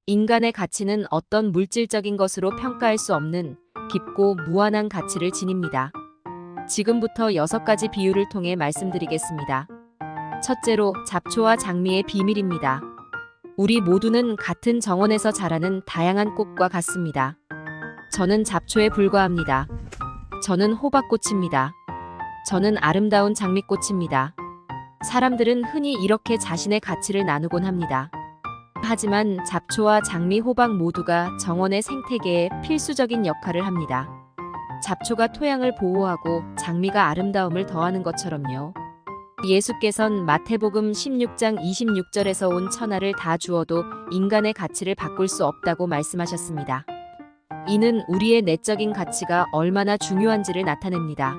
인간의 가치는 어떤 물질적인 것으로 평가할 수 없는 깊고 무한한 가치를 지닙니다. 지금부터 6가지 비유를 통해 말씀드리겠습니다. 첫째로 잡초와 장미의 비밀입니다. 우리 모두는 같은 정원에서 자라는 다양한 꽃과 같습니다. 저는 잡초에 불과합니다. 저는 호박꽃입니다. 저는 아름다운 장미꽃입니다. 사람들은 흔히 이렇게 자신의 가치를 나누곤 합니다. 하지만 잡초와 장미, 호박 모두가 정원의 생태계에 필수적인 역할을 합니다. 잡초가 토양을 보호하고 장미가 아름다움을 더하는 것처럼요. 예수께선 마태복음 16장 26절에서 온 천하를 다 주어도 인간의 가치를 바꿀 수 없다고 말씀하셨습니다. 이는 우리의 내적인 가치가 얼마나 중요한지를 나타냅니다.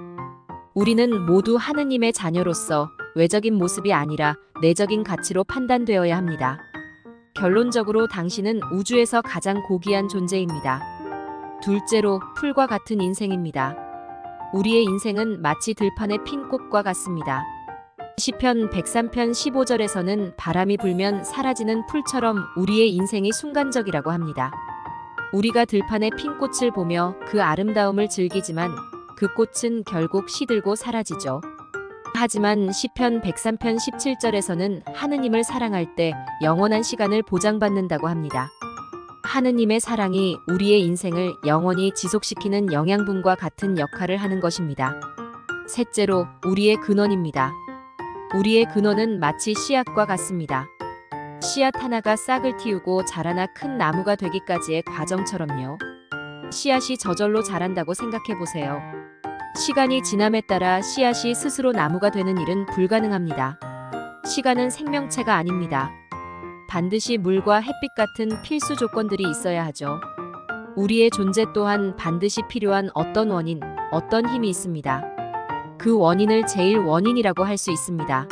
우리는 모두 하느님의 자녀로서 외적인 모습이 아니라 내적인 가치로 판단되어야 합니다. 결론적으로 당신은 우주에서 가장 고귀한 존재입니다. 둘째로, 풀과 같은 인생입니다. 우리의 인생은 마치 들판의 핀 꽃과 같습니다. 시편 103편 15절에서는 바람이 불면 사라지는 풀처럼 우리의 인생이 순간적이라고 합니다. 우리가 들판의 핀 꽃을 보며 그 아름다움을 즐기지만 그 꽃은 결국 시들고 사라지죠. 하지만 시편 103편 17절에서는 하느님을 사랑할 때 영원한 시간을 보장받는다고 합니다. 하느님의 사랑이 우리의 인생을 영원히 지속시키는 영양분과 같은 역할을 하는 것입니다. 셋째로, 우리의 근원입니다. 우리의 근원은 마치 씨앗과 같습니다. 씨앗 하나가 싹을 틔우고 자라나 큰 나무가 되기까지의 과정처럼요. 씨앗이 저절로 자란다고 생각해 보세요. 시간이 지남에 따라 씨앗이 스스로 나무가 되는 일은 불가능합니다. 시간은 생명체가 아닙니다. 반드시 물과 햇빛 같은 필수 조건들이 있어야 하죠. 우리의 존재 또한 반드시 필요한 어떤 원인, 어떤 힘이 있습니다. 그 원인을 제1원인이라고 할 수 있습니다.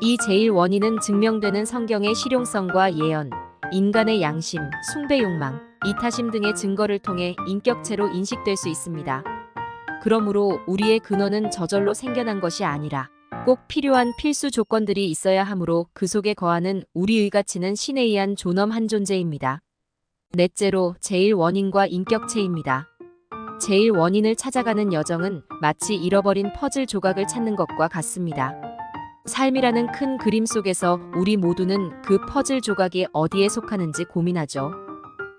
이 제1원인은 증명되는 성경의 실용성과 예언, 인간의 양심, 숭배 욕망, 이타심 등의 증거를 통해 인격체로 인식될 수 있습니다. 그러므로 우리의 근원은 저절로 생겨난 것이 아니라 꼭 필요한 필수 조건들이 있어야 하므로 그 속에 거하는 우리의 가치는 신에 의한 존엄한 존재입니다. 넷째로, 제1원인과 인격체입니다. 제1원인을 찾아가는 여정은 마치 잃어버린 퍼즐 조각을 찾는 것과 같습니다. 삶이라는 큰 그림 속에서 우리 모두는 그 퍼즐 조각이 어디에 속하는지 고민하죠.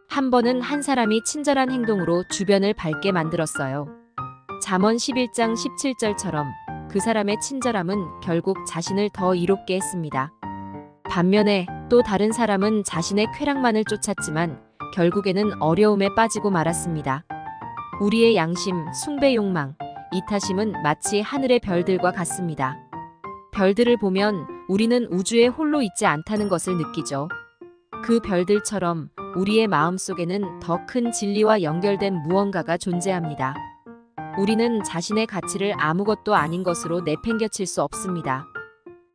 한 번은 한 사람이 친절한 행동으로 주변을 밝게 만들었어요. 잠언 11장 17절처럼 그 사람의 친절함은 결국 자신을 더 이롭게 했습니다. 반면에 또 다른 사람은 자신의 쾌락만을 쫓았지만 결국에는 어려움에 빠지고 말았습니다. 우리의 양심, 숭배 욕망, 이타심은 마치 하늘의 별들과 같습니다. 별들을 보면 우리는 우주에 홀로 있지 않다는 것을 느끼죠. 그 별들처럼 우리의 마음속에는 더 큰 진리와 연결된 무언가가 존재합니다. 우리는 자신의 가치를 아무것도 아닌 것으로 내팽겨칠 수 없습니다.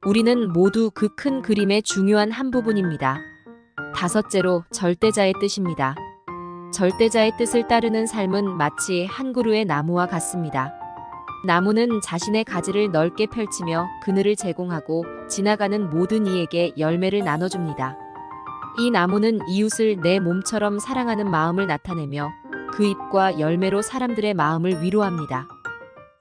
우리는 모두 그 큰 그림의 중요한 한 부분입니다. 다섯째로, 절대자의 뜻입니다. 절대자의 뜻을 따르는 삶은 마치 한 그루의 나무와 같습니다. 나무는 자신의 가지를 넓게 펼치며 그늘을 제공하고 지나가는 모든 이에게 열매를 나눠줍니다. 이 나무는 이웃을 내 몸처럼 사랑하는 마음을 나타내며 그 잎과 열매로 사람들의 마음을 위로합니다.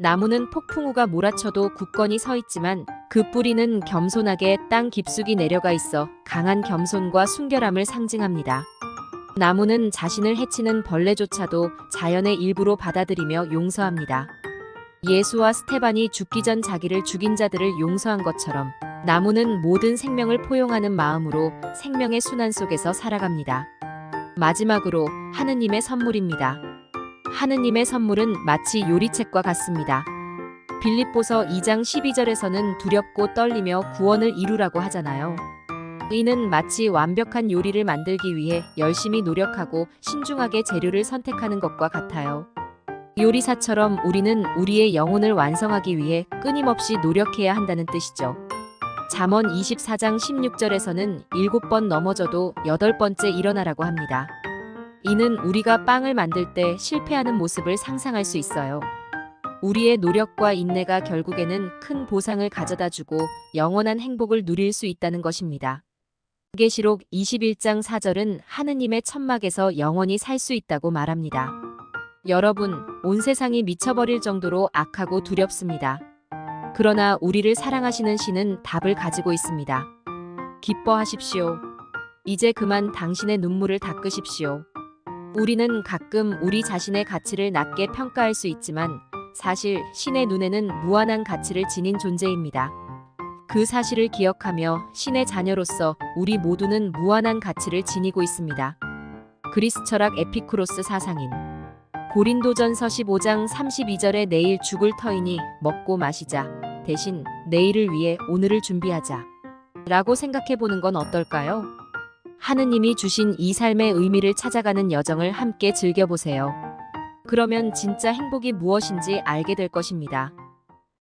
나무는 폭풍우가 몰아쳐도 굳건히 서 있지만 그 뿌리는 겸손하게 땅 깊숙이 내려가 있어 강한 겸손과 순결함을 상징합니다. 나무는 자신을 해치는 벌레조차도 자연의 일부로 받아들이며 용서합니다. 예수와 스테반이 죽기 전 자기를 죽인 자들을 용서한 것처럼 나무는 모든 생명을 포용하는 마음으로 생명의 순환 속에서 살아갑니다. 마지막으로, 하느님의 선물입니다. 하느님의 선물은 마치 요리책과 같습니다. 빌립보서 2장 12절에서는 두렵고 떨리며 구원을 이루라고 하잖아요. 이는 마치 완벽한 요리를 만들기 위해 열심히 노력하고 신중하게 재료를 선택하는 것과 같아요. 요리사처럼 우리는 우리의 영혼을 완성하기 위해 끊임없이 노력해야 한다는 뜻이죠. 잠언 24장 16절에서는 7번 넘어져도 8번째 일어나라고 합니다. 이는 우리가 빵을 만들 때 실패하는 모습을 상상할 수 있어요. 우리의 노력과 인내가 결국에는 큰 보상을 가져다주고 영원한 행복을 누릴 수 있다는 것입니다. 계시록 21장 4절은 하느님의 천막에서 영원히 살 수 있다고 말합니다. 여러분, 온 세상이 미쳐버릴 정도로 악하고 두렵습니다. 그러나 우리를 사랑하시는 신은 답을 가지고 있습니다. 기뻐하십시오. 이제 그만 당신의 눈물을 닦으십시오. 우리는 가끔 우리 자신의 가치를 낮게 평가할 수 있지만 사실 신의 눈에는 무한한 가치를 지닌 존재입니다. 그 사실을 기억하며 신의 자녀로서 우리 모두는 무한한 가치를 지니고 있습니다. 그리스 철학 에피쿠로스 사상인 고린도전서 15장 32절에 내일 죽을 터이니 먹고 마시자. 대신 내일을 위해 오늘을 준비하자. 라고 생각해 보는 건 어떨까요? 하느님이 주신 이 삶의 의미를 찾아가는 여정을 함께 즐겨보세요. 그러면 진짜 행복이 무엇인지 알게 될 것입니다.